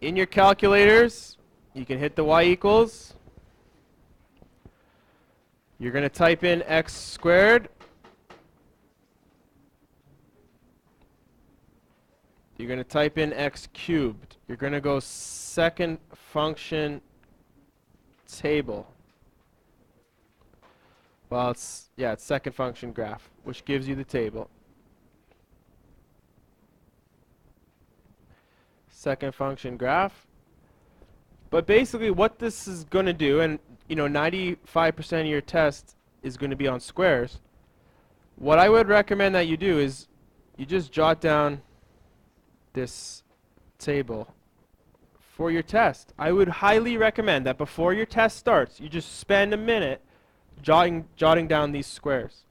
In your calculators, you can hit the y equals. You're going to type in x squared. You're going to type in x cubed. You're going to go second function table. Well, it's second function graph, which gives you the table. Second function graph. But basically what this is going to do, and 95% of your test is going to be on squares. What I would recommend that you do is you just jot down this table for your test. I would highly recommend that before your test starts, you just spend a minute jotting down these squares.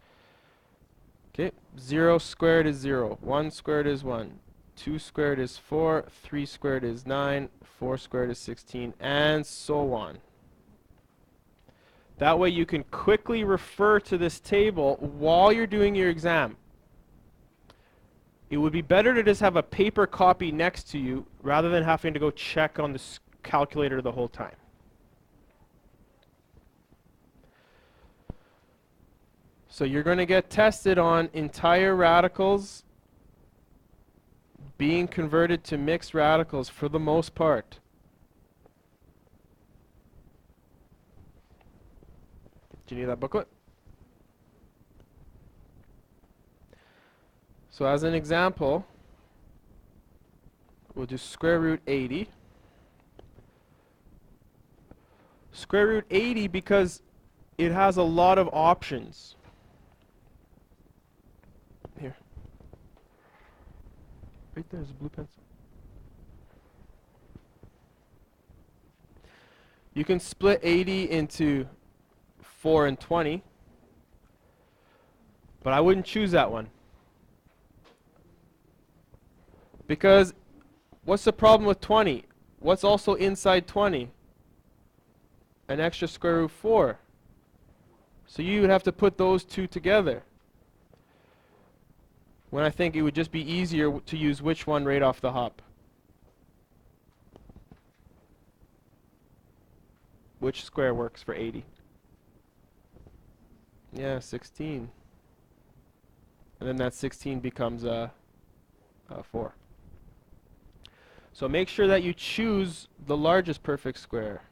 Okay, 0 squared is 0, 1 squared is 1, 2 squared is 4, 3 squared is 9, 4 squared is 16, and so on. That way you can quickly refer to this table while you're doing your exam. It would be better to just have a paper copy next to you rather than having to go check on the calculator the whole time. So you're going to get tested on entire radicals being converted to mixed radicals for the most part. Do you need that booklet? So as an example, we'll do square root 80. Square root 80 because it has a lot of options. Here. Right there's a blue pencil. You can split 80 into 4 and 20, but I wouldn't choose that one. Because what's the problem with 20? What's also inside 20? An extra square root 4. So you would have to put those two together. When I think it would just be easier to use which one right off the hop. Which square works for 80? Yeah, 16. And then that 16 becomes a 4. So make sure that you choose the largest perfect square.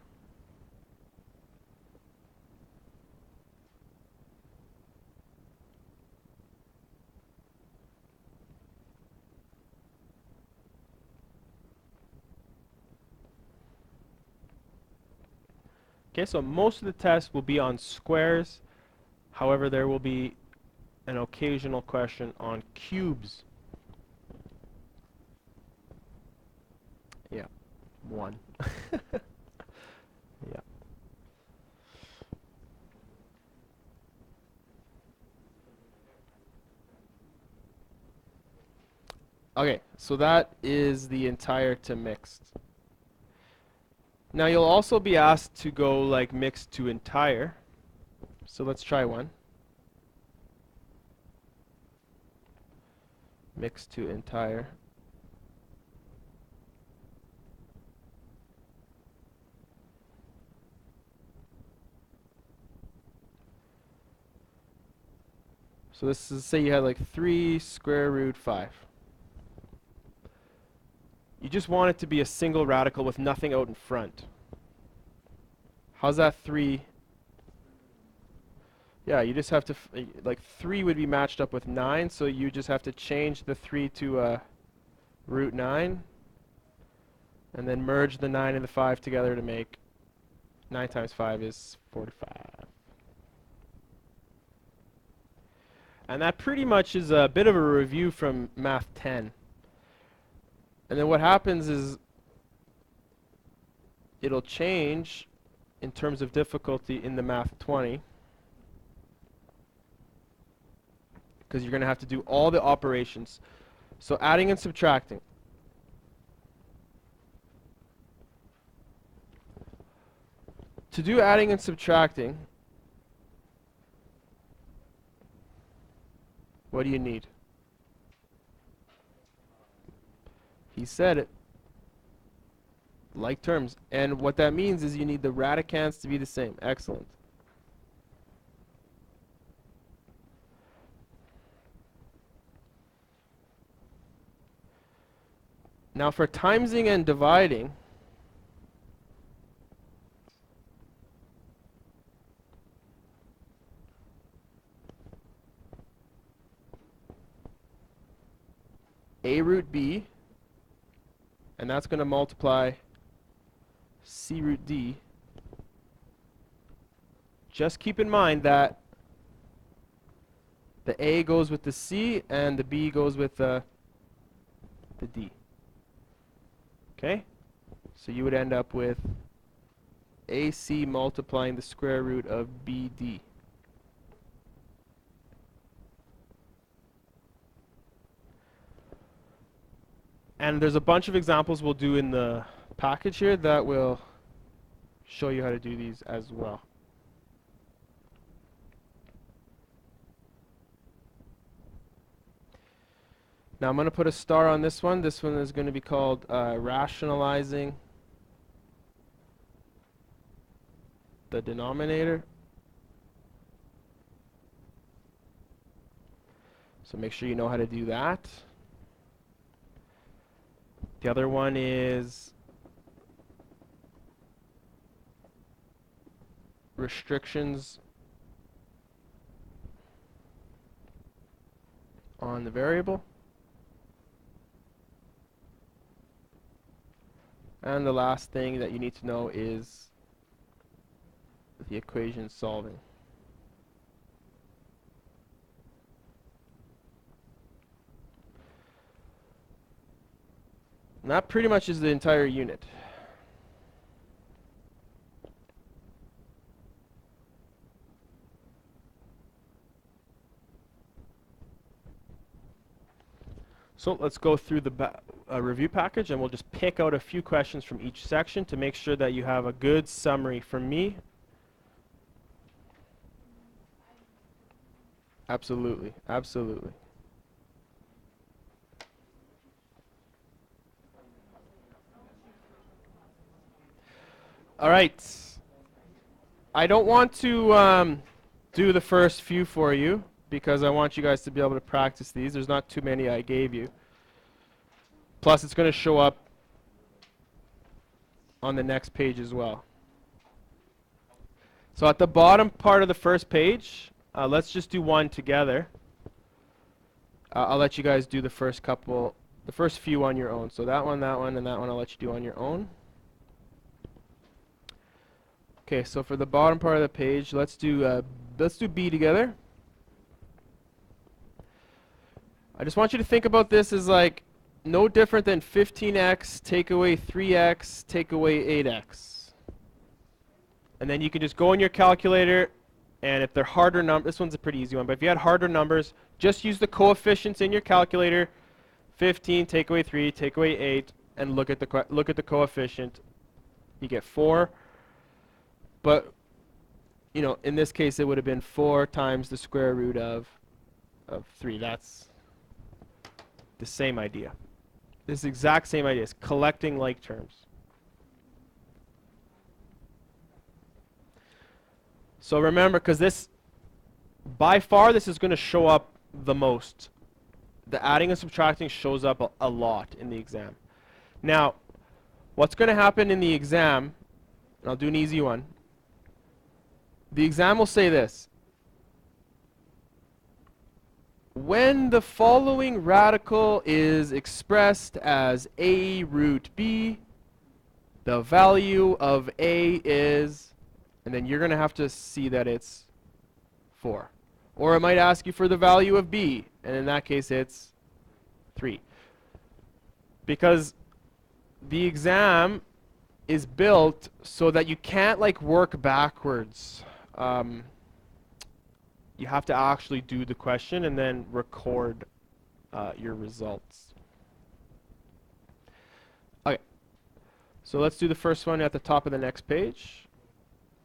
Okay, so most of the test will be on squares. However, there will be an occasional question on cubes. Yeah, 1. Yeah. Okay, so that is the entire to mixed. Now you'll also be asked to go like mixed to entire. So let's try one. Mixed to entire. So this is, say you had like 3 square root 5. You just want it to be a single radical with nothing out in front. How's that 3? Yeah, you just have to, like 3 would be matched up with 9, so you just have to change the 3 to root 9, and then merge the 9 and the 5 together to make 9 times 5 is 45. And that pretty much is a bit of a review from Math 10. And then what happens is it'll change in terms of difficulty in the Math 20. Because you're going to have to do all the operations. So adding and subtracting. To do adding and subtracting, what do you need? He said it. Like terms. And what that means is you need the radicands to be the same. Excellent. Now for timesing and dividing, a root b, and that's going to multiply c root d. Just keep in mind that the a goes with the c and the b goes with the d. Okay? So you would end up with ac multiplying the square root of bd. And there's a bunch of examples we'll do in the package here that will show you how to do these as well. Now I'm going to put a star on this one. This one is going to be called rationalizing the denominator. So make sure you know how to do that. The other one is restrictions on the variable. And the last thing that you need to know is the equation solving. And that pretty much is the entire unit. So let's go through the review package, and we'll just pick out a few questions from each section to make sure that you have a good summary from me. Absolutely, absolutely. All right. I don't want to do the first few for you because I want you guys to be able to practice these. There's not too many I gave you. Plus, it's going to show up on the next page as well. So at the bottom part of the first page, let's just do one together. I'll let you guys do the first few on your own. So that one, and that one I'll let you do on your own. Okay, so for the bottom part of the page, let's do B together. I just want you to think about this as like no different than 15x take away 3x take away 8x. And then you can just go in your calculator, and if they're harder numbers, this one's a pretty easy one, but if you had harder numbers, just use the coefficients in your calculator, 15 take away 3 take away 8, and look at the coefficient. You get 4. But, you know, in this case, it would have been 4 times the square root of 3. That's the same idea. This exact same idea. It's collecting like terms. So remember, because this, by far, this is going to show up the most. The adding and subtracting shows up a lot in the exam. Now, what's going to happen in the exam, and I'll do an easy one. The exam will say this: when the following radical is expressed as a root b, the value of a is, and then you're going to have to see that it's 4. Or it might ask you for the value of b, and in that case it's 3. Because the exam is built so that you can't like work backwards. You have to actually do the question and then record your results. Okay, so let's do the first one at the top of the next page.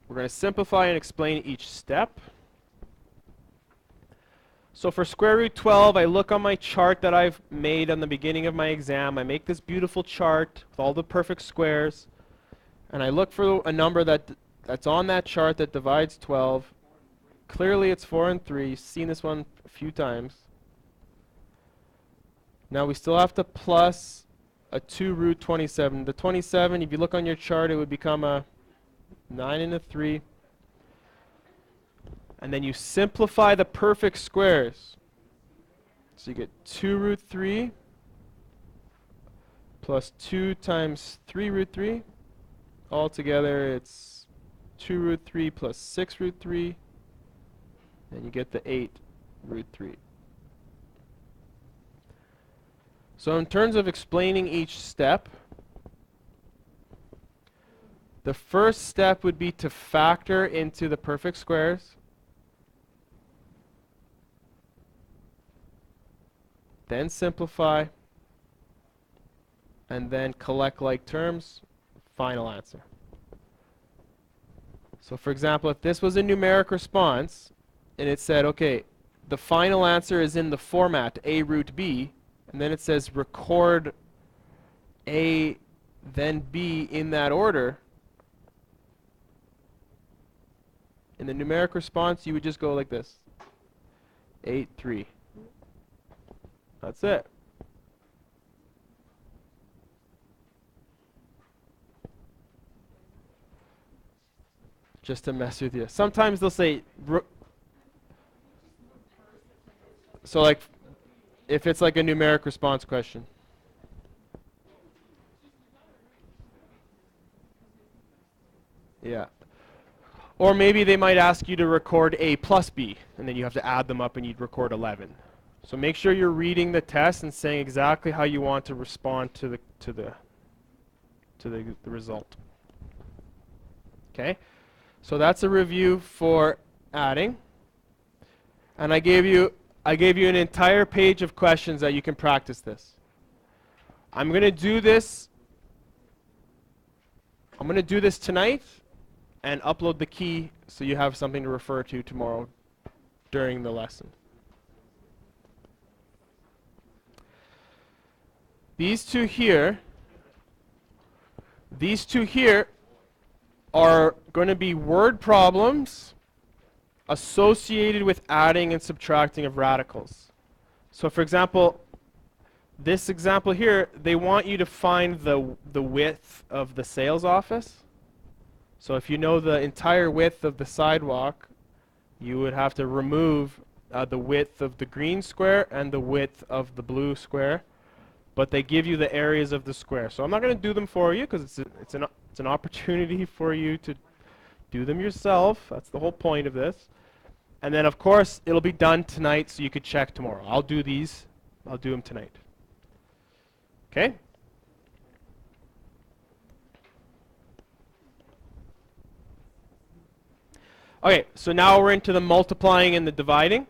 We're going to simplify and explain each step. So for square root 12, I look on my chart that I've made on the beginning of my exam. I make this beautiful chart with all the perfect squares. and I look for a number that's on that chart that divides 12. Clearly it's 4 and 3. You've seen this one a few times. Now we still have to plus a 2 root 27. The 27, if you look on your chart, it would become a 9 and a 3. And then you simplify the perfect squares. So you get 2 root 3 plus 2 times 3 root 3. Altogether it's 2 root 3 plus 6 root 3. And you get the 8 root 3. So in terms of explaining each step, the first step would be to factor into the perfect squares. Then simplify. And then collect like terms. Final answer. So for example, if this was a numeric response, and it said, okay, the final answer is in the format A root B, and then it says record A, then B in that order. In the numeric response, you would just go like this. 8, 3. That's it. Just to mess with you. Sometimes they'll say, so like, if it's like a numeric response question. Yeah. Or maybe they might ask you to record A plus B, and then you have to add them up and you'd record 11. So make sure you're reading the test and saying exactly how you want to respond to the result. Okay? So that's a review for adding. And I gave you an entire page of questions that you can practice this. I'm going to do this tonight and upload the key so you have something to refer to tomorrow during the lesson. These two here are going to be word problems associated with adding and subtracting of radicals. So for example, this example here, they want you to find the width of the sales office. So if you know the entire width of the sidewalk, you would have to remove the width of the green square and the width of the blue square. But they give you the areas of the square. So I'm not going to do them for you because it's an opportunity for you to do them yourself. That's the whole point of this. And then of course it'll be done tonight so you could check tomorrow. I'll do them tonight. Okay? Okay, so now we're into the multiplying and the dividing.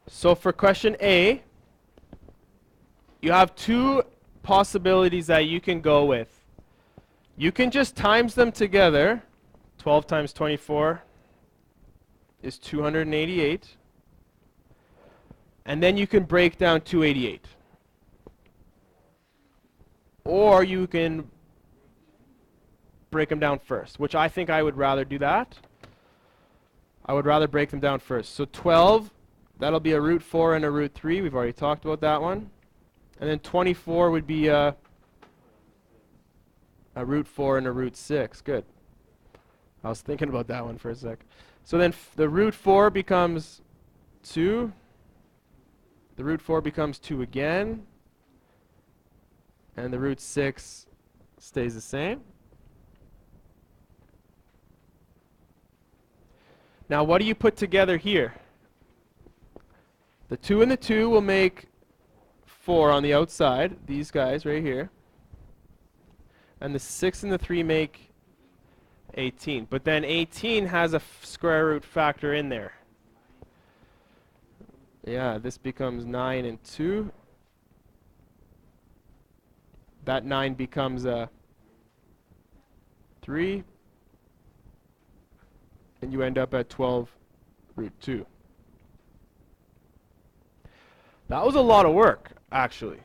So for question A, you have two possibilities that you can go with. You can just times them together. 12 times 24 is 288. And then you can break down 288. Or you can break them down first, which I think I would rather do that. I would rather break them down first. So 12, that'll be a root 4 and a root 3. We've already talked about that one. And then 24 would be a root 4 and a root 6. Good. I was thinking about that one for a sec. So then the root 4 becomes 2. The root 4 becomes 2 again. And the root 6 stays the same. Now what do you put together here? The 2 and the 2 will make 4 on the outside, these guys right here. And the 6 and the 3 make 18. But then 18 has a square root factor in there. Yeah, this becomes 9 and 2. That 9 becomes a 3. And you end up at 12 root 2. That was a lot of work, actually.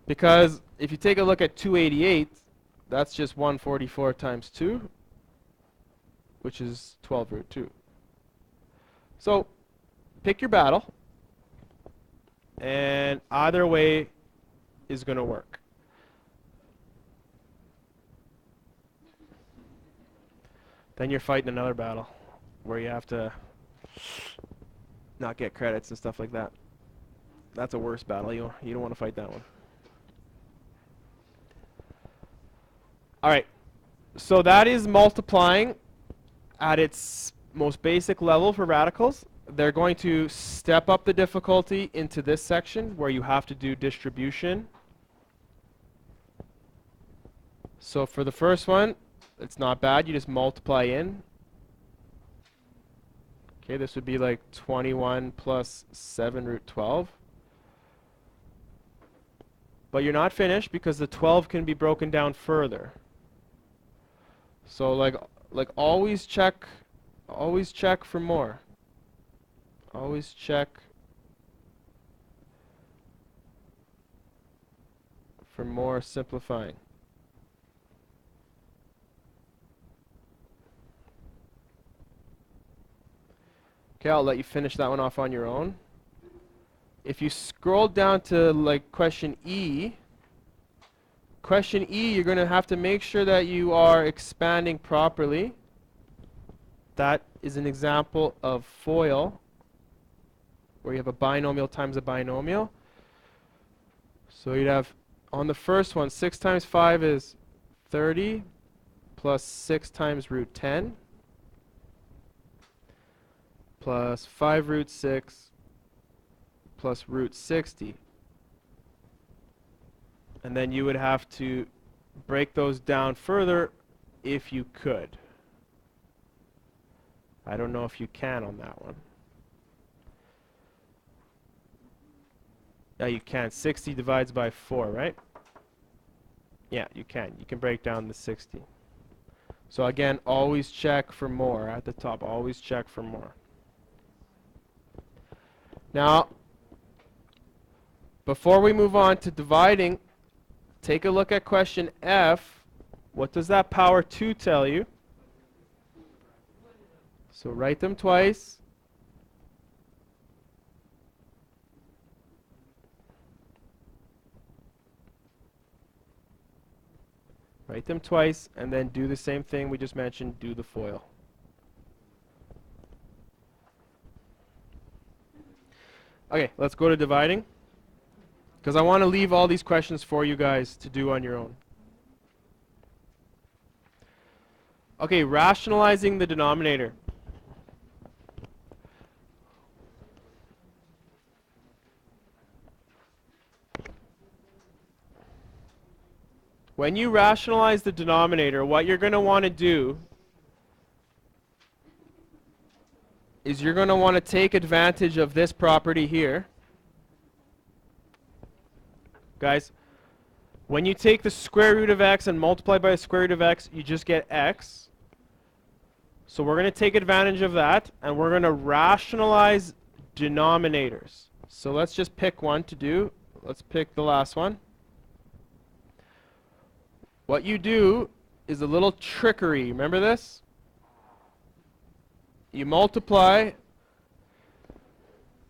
Because if you take a look at 288, that's just 144 times 2, which is 12 root 2. So pick your battle, and either way is going to work. Then you're fighting another battle where you have to not get credits and stuff like that. That's a worse battle. You don't want to fight that one. All right, so that is multiplying at its most basic level for radicals. They're going to step up the difficulty into this section where you have to do distribution. So for the first one, it's not bad. You just multiply in. Okay, this would be like 21 plus 7 root 12. But you're not finished because the 12 can be broken down further. So like always check for more. Always check for more simplifying. Okay, I'll let you finish that one off on your own. If you scroll down to like question E, you're going to have to make sure that you are expanding properly. That is an example of FOIL, where you have a binomial times a binomial. So you'd have, on the first one, 6 times 5 is 30, plus 6 times root 10, plus 5 root 6, plus root 60. And then you would have to break those down further if you could. I don't know if you can on that one. Yeah, you can. 60 divides by 4, right? Yeah, you can. You can break down the 60. So again, always check for more at the top. Always check for more. Now, before we move on to dividing, take a look at question F. What does that power 2 tell you? So write them twice. Write them twice, and then do the same thing we just mentioned, do the FOIL. Okay, let's go to dividing, because I want to leave all these questions for you guys to do on your own. Okay, rationalizing the denominator. When you rationalize the denominator, what you're going to want to do is you're going to want to take advantage of this property here. Guys, when you take the square root of x and multiply by the square root of x, you just get x. So we're going to take advantage of that, and we're going to rationalize denominators. So let's just pick one to do. Let's pick the last one. What you do is a little trickery. Remember this? You multiply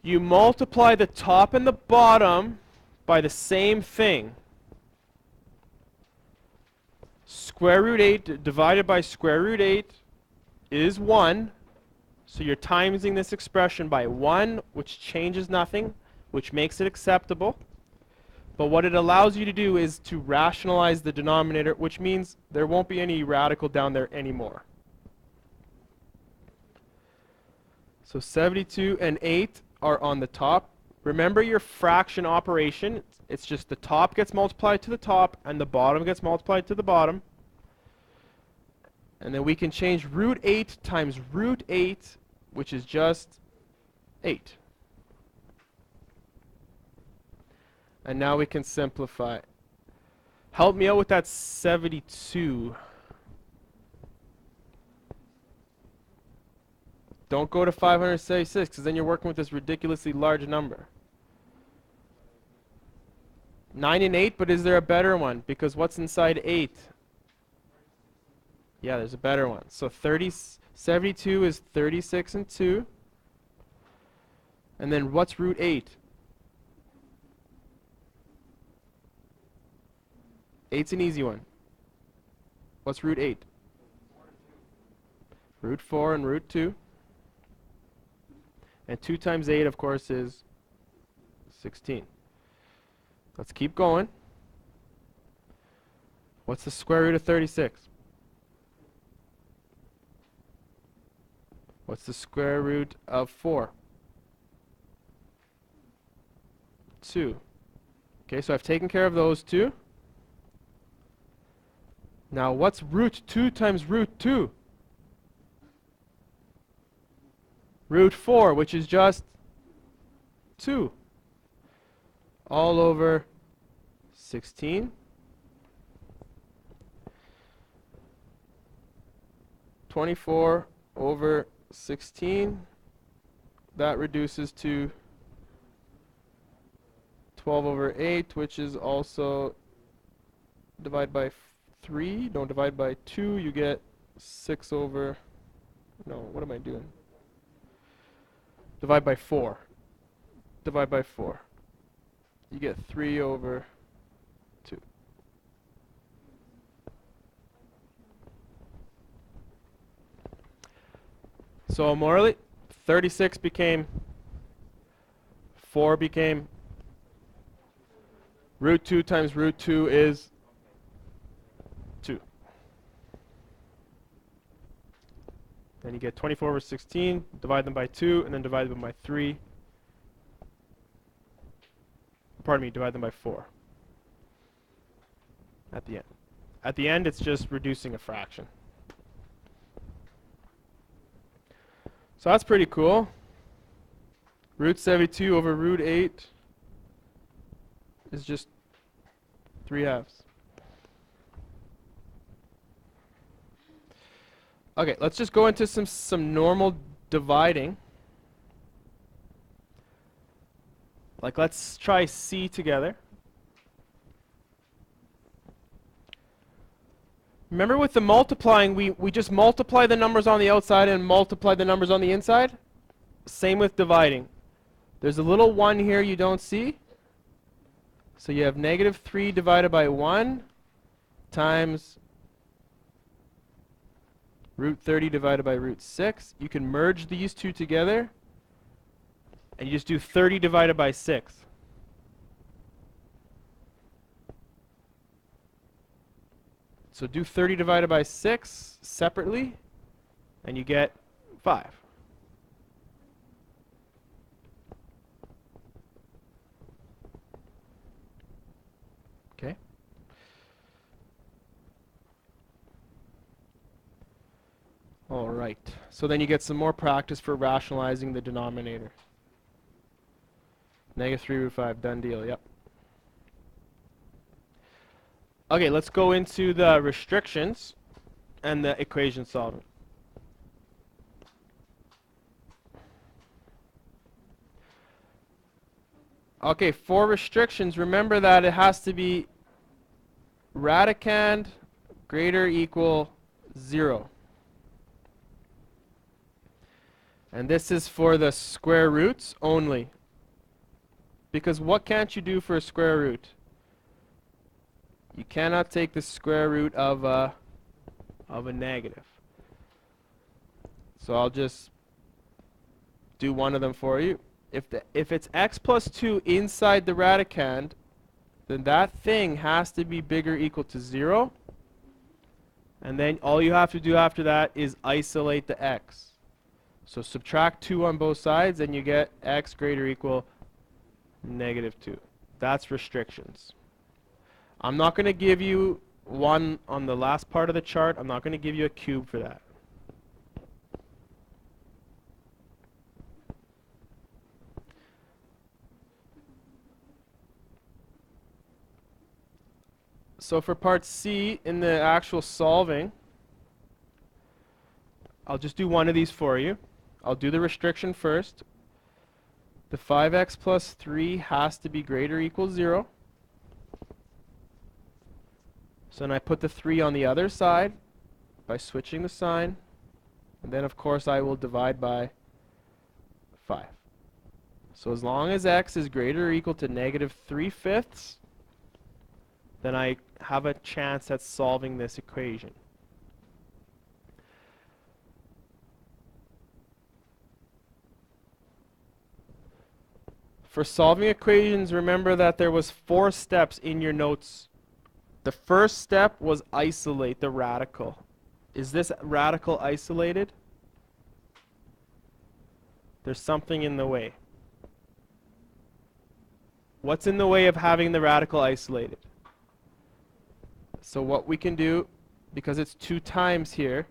the top and the bottom by the same thing. Square root 8 divided by square root 8 is 1. So you're timesing this expression by 1, which changes nothing, which makes it acceptable. But what it allows you to do is to rationalize the denominator, which means there won't be any radical down there anymore. So 72 and 8 are on the top. Remember your fraction operation. It's just the top gets multiplied to the top and the bottom gets multiplied to the bottom. And then we can change root 8 times root 8, which is just 8. And now we can simplify. Help me out with that 72. Don't go to 576 because then you're working with this ridiculously large number. 9 and 8, but is there a better one? Because what's inside 8? Yeah, there's a better one. So 72 is 36 and 2. And then what's root 8? 8's an easy one. What's root 8? Root 4 and root 2. And 2 times 8, of course, is 16. Let's keep going. What's the square root of 36? What's the square root of 4? 2. Okay, so I've taken care of those two. Now, what's root 2 times root 2? Root 4, which is just 2. All over 16. 24 over 16. That reduces to 12 over 8, which is also divide by 3. Don't divide by 2. You get 6 over... No, what am I doing? Divide by 4. Divide by 4. You get 3 over 2. So morally, 36 became 4 became root 2 times root 2 is 2. Then you get 24 over 16, divide them by 2, and then divide them by 3. Pardon me, divide them by 4 at the end. At the end, it's just reducing a fraction. So that's pretty cool. Root 72 over root 8 is just 3/2. Okay, let's just go into some normal dividing. Like, let's try C together. Remember with the multiplying, we just multiply the numbers on the outside and multiply the numbers on the inside? Same with dividing. There's a little 1 here you don't see. So you have negative 3 divided by 1 times root 30 divided by root 6. You can merge these two together, and you just do 30 divided by 6. So do 30 divided by 6 separately, and you get 5. Okay? All right. So then you get some more practice for rationalizing the denominator. Negative 3 root 5, done deal, yep. Okay, let's go into the restrictions and the equation solving. Okay, for restrictions, remember that it has to be radicand greater equal 0. And this is for the square roots only. Because what can't you do for a square root? You cannot take the square root of a negative. So I'll just do one of them for you. If it's x plus 2 inside the radicand, then that thing has to be bigger or equal to 0. And then all you have to do after that is isolate the x. So subtract 2 on both sides, and you get x greater or equal negative 2. That's restrictions. I'm not going to give you one on the last part of the chart. I'm not going to give you a cube for that. So for part C, in the actual solving, I'll just do one of these for you. I'll do the restriction first. The 5x plus 3 has to be greater or equal 0. So then I put the 3 on the other side by switching the sign. And then, of course, I will divide by 5. So as long as x is greater or equal to negative 3/5, then I have a chance at solving this equation. For solving equations, remember that there was 4 steps in your notes. The first step was isolate the radical. Is this radical isolated? There's something in the way. What's in the way of having the radical isolated? So what we can do, because it's 2 times here,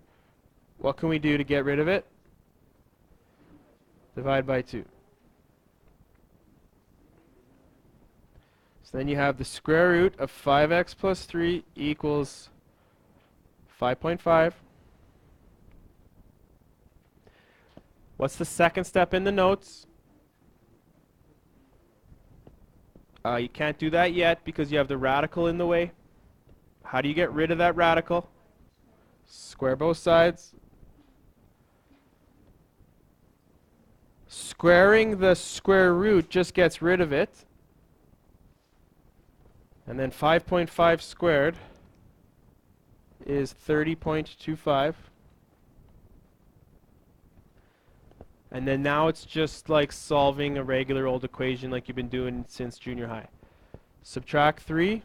what can we do to get rid of it? Divide by 2. So then you have the square root of 5x plus 3 equals 5.5. What's the second step in the notes? You can't do that yet because you have the radical in the way. How do you get rid of that radical? Square both sides. Squaring the square root just gets rid of it. And then 5.5 squared is 30.25. And then now it's just like solving a regular old equation like you've been doing since junior high. Subtract 3.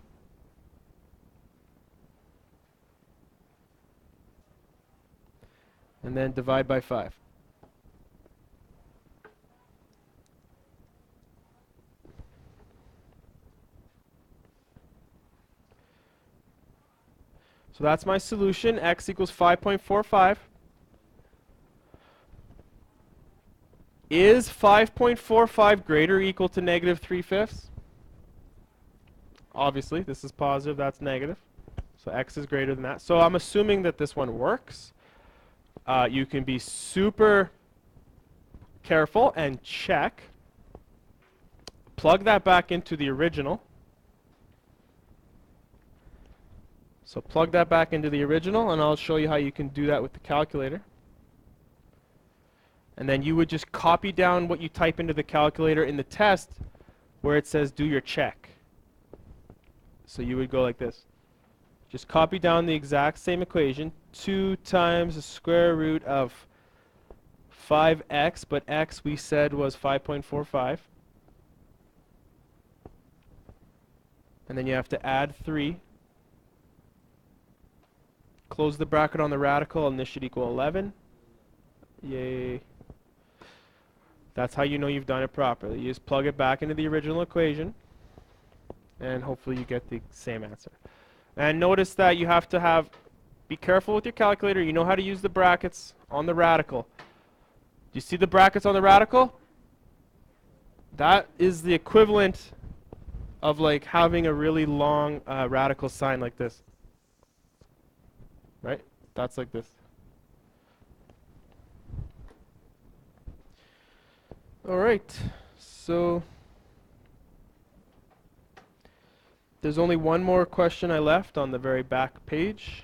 And then divide by 5. So that's my solution. X equals 5.45. Is 5.45 greater or equal to negative 3/5? Obviously, this is positive, that's negative. So x is greater than that. So I'm assuming that this one works. You can be super careful and check. Plug that back into the original. So plug that back into the original, and I'll show you how you can do that with the calculator. And then you would just copy down what you type into the calculator in the test where it says do your check. So you would go like this. Just copy down the exact same equation. 2 times the square root of 5x, but x we said was 5.45. And then you have to add 3. Close the bracket on the radical, and this should equal 11. Yay. That's how you know you've done it properly. You just plug it back into the original equation, and hopefully you get the same answer. And notice that you have to be careful with your calculator. You know how to use the brackets on the radical. Do you see the brackets on the radical? That is the equivalent of like having a really long radical sign like this. Right? That's like this. All right, so there's only one more question I left on the very back page.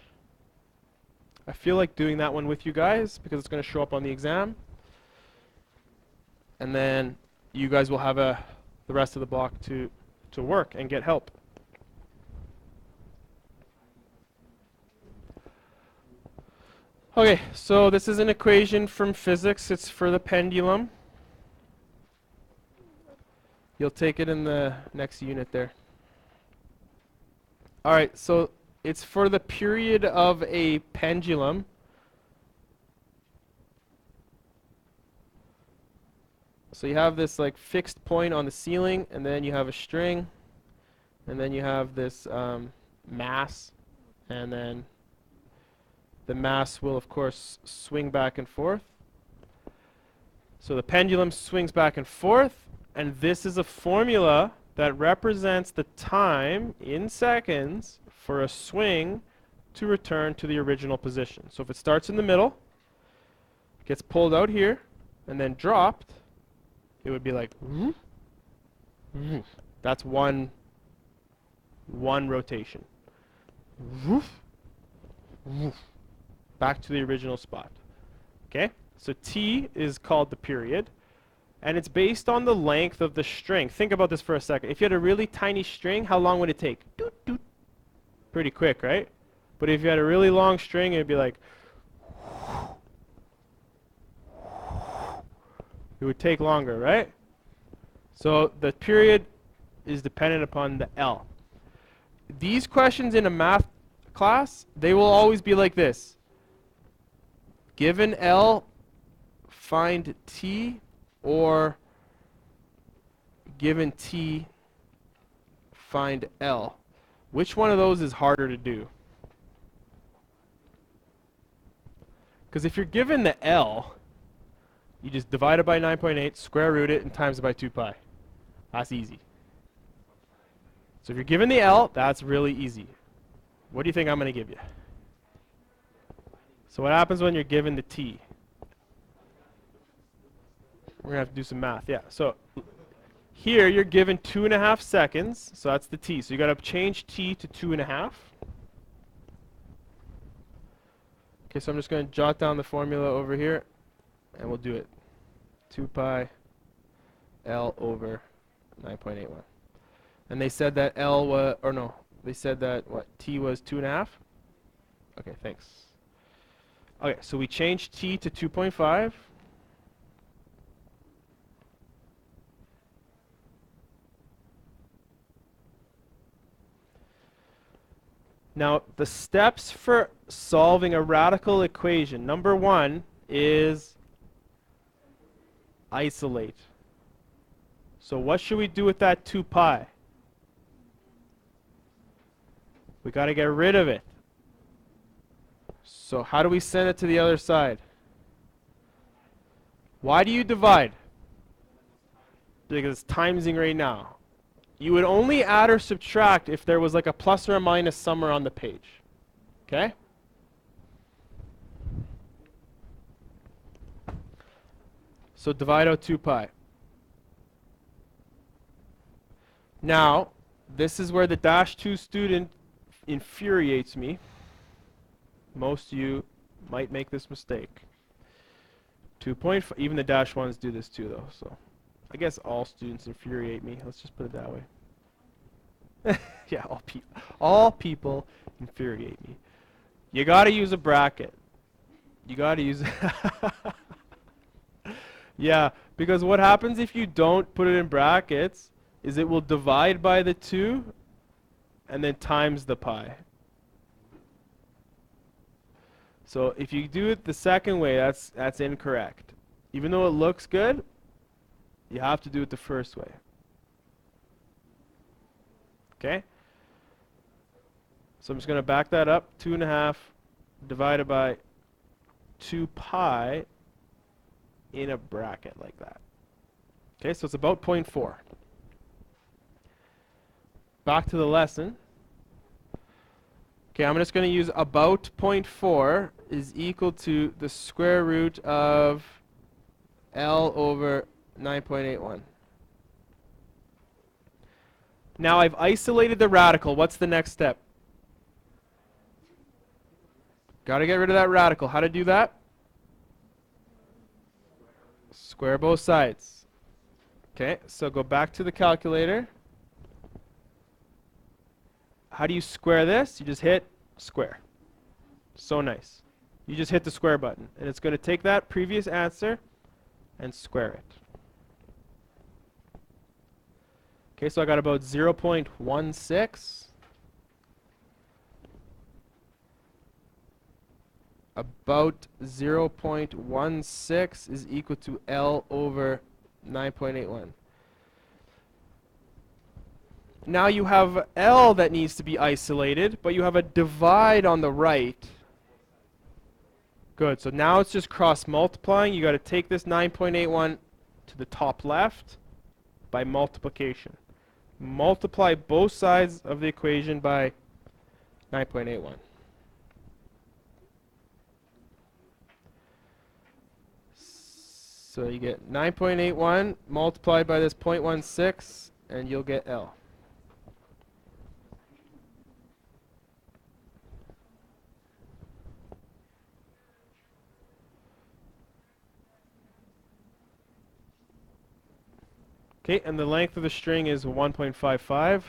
I feel like doing that one with you guys because it's going to show up on the exam. And then you guys will have the rest of the block to work and get help. Okay, so this is an equation from physics. It's for the pendulum. You'll take it in the next unit there. All right, so it's for the period of a pendulum. So you have this like fixed point on the ceiling, and then you have a string, and then you have this mass, and then the mass will of course swing back and forth. So the pendulum swings back and forth. And this is a formula that represents the time in seconds for a swing to return to the original position. So if it starts in the middle, gets pulled out here, and then dropped, it would be like, that's one rotation. Back to the original spot. Okay? So T is called the period, and it's based on the length of the string. Think about this for a second. If you had a really tiny string, how long would it take? Doot, doot. Pretty quick, right? But if you had a really long string, it'd be like, it would take longer, right? So the period is dependent upon the L. These questions in a math class, they will always be like this. Given L, find T, or given T, find L. Which one of those is harder to do? Because if you're given the L, you just divide it by 9.8, square root it, and times it by 2 pi. That's easy. So if you're given the L, that's really easy. What do you think I'm going to give you? So what happens when you're given the T? We're going to have to do some math. Yeah, so here you're given 2.5 seconds, so that's the T. So you got to change T to 2.5. Okay, so I'm just going to jot down the formula over here, and we'll do it. 2 pi L over 9.81. And they said that L was, or no, they said that, what, T was 2.5? Okay, thanks. Okay, so we changed T to 2.5. Now, the steps for solving a radical equation. Number 1 is isolate. So what should we do with that 2 pi? We got to get rid of it. So how do we send it to the other side? Why do you divide? Because it's timesing right now. You would only add or subtract if there was like a plus or a minus somewhere on the page. Okay? So divide out 2 pi. Now, this is where the -2 student infuriates me. Most of you might make this mistake. 2.5, even the -1s do this too though, so I guess all students infuriate me. Let's just put it that way. Yeah, all people infuriate me. You got to use a bracket. You got to use Yeah, because what happens if you don't put it in brackets is it will divide by the 2 and then times the pi. So if you do it the second way, that's incorrect. Even though it looks good, you have to do it the first way. Okay? So I'm just going to back that up. 2.5 divided by 2 pi in a bracket like that. Okay, so it's about 0.4. Back to the lesson. Okay, I'm just going to use about 0.4 is equal to the square root of L over 9.81. Now I've isolated the radical. What's the next step? Got to get rid of that radical. How to do that? Square both sides. Okay, so go back to the calculator. How do you square this? You just hit square. So nice. You just hit the square button, and it's going to take that previous answer and square it. Okay, so I got about 0.16. About 0.16 is equal to L over 9.81. Now you have L that needs to be isolated, but you have a divide on the right. Good, so now it's just cross multiplying. You got to take this 9.81 to the top left by multiplication. Multiply both sides of the equation by 9.81. So you get 9.81 multiplied by this 0.16, and you'll get L. Okay, and the length of the string is 1.55.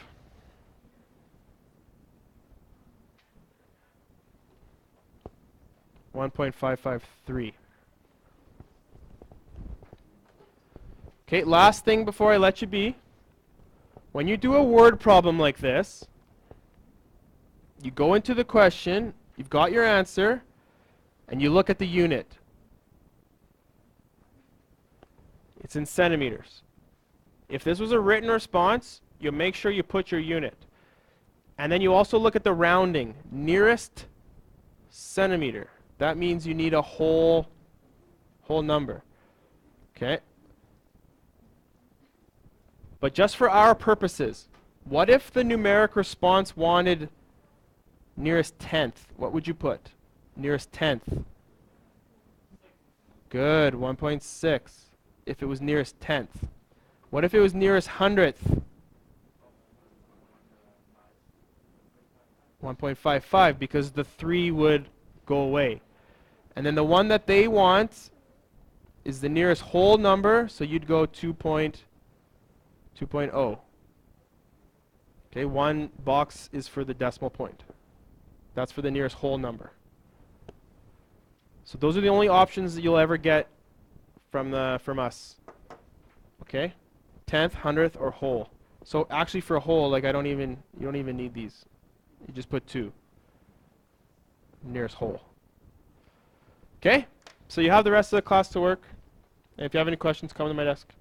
.553. Okay, last thing before I let you be. When you do a word problem like this, you go into the question, you've got your answer, and you look at the unit. It's in centimeters. If this was a written response, you make sure you put your unit. And then you also look at the rounding, nearest centimeter. That means you need a whole number. Okay? But just for our purposes, what if the numeric response wanted nearest tenth? What would you put? Nearest tenth. Good, 1.6. If it was nearest tenth. What if it was nearest hundredth? 1.55, because the 3 would go away. And then the one that they want is the nearest whole number, so you'd go 2.0. Okay, one box is for the decimal point. That's for the nearest whole number. So those are the only options that you'll ever get from us. Okay? Tenth, hundredth, or whole. So actually for a whole, like you don't even need these. You just put 2. Nearest whole. Okay? So you have the rest of the class to work. And if you have any questions, come to my desk.